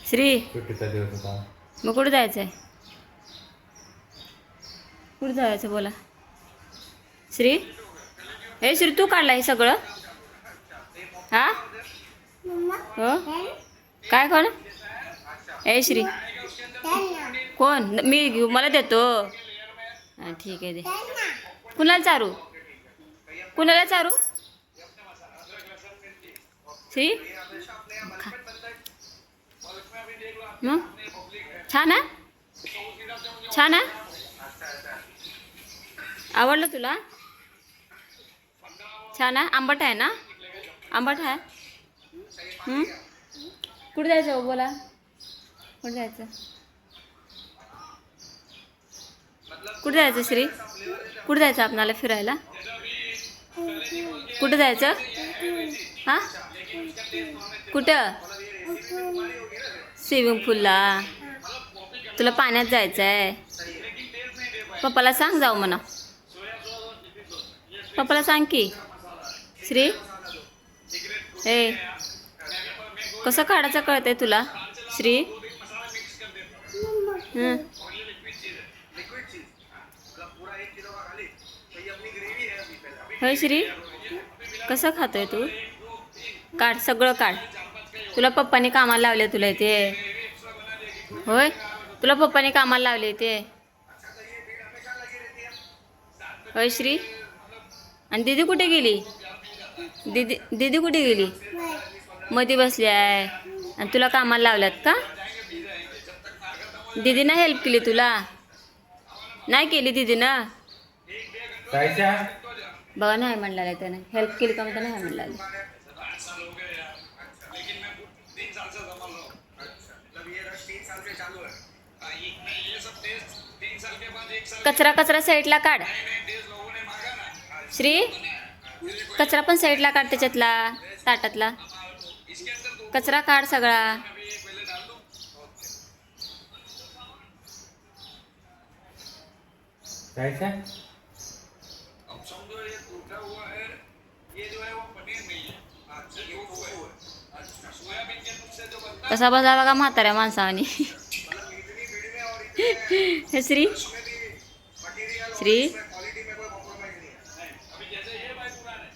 श्री सुट्टीचा दिवस होता. मग कुठं जायचं आहे? कुठं जायचं बोला. श्री हे श्री तू काढला हे सगळं? हा हो काय कोण? ए श्री कोण? मी घेऊ मला देतो. हां ठीक आहे दे. कुणाला चारू? कुणाला चारू? श्री खा. मग छान आहे? छान आहे? आवडलं तुला? छान आहे? आंबट आहे ना? आंबट आहे? कुठं जायचं हो बोला. कुठं जायचं? कुठं जायचं श्री? कुठं जायचं आपणाला फिरायला? कुठं जायचं? हां कुठं? स्विमिंग पूलला. तुला पाण्यात जायचं आहे? पप्पाला सांग जाऊ म्हणा. पप्पाला सांग की. श्री ए कसं काढायचं कळतंय तुला श्री? होय श्री कसं खातोय तू? काढ सगळं काढ. तुला पप्पाने कामाला लावले तुला इथे? होय तुला पप्पाने कामाला लावले इथे? होय श्री आणि दीदी कुठे गेली? दीदी कुठे गेली? मध्ये बसली आहे आणि तुला कामाला लावल्यात का? दीदीनं हेल्प केली तुला? नाही केली दीदीनं? बघा नाही म्हणलेलं आहे त्याने. हेल्प केली का म्हणता नाही म्हणलेलं. कचरा कचरा साईडला काढ श्री. कचरा पण साईडला काढ त्याच्यातला ताटातला कचरा काढ सगळा. कसा बसा बघा म्हाताऱ्या माणसावानी. श्री श्री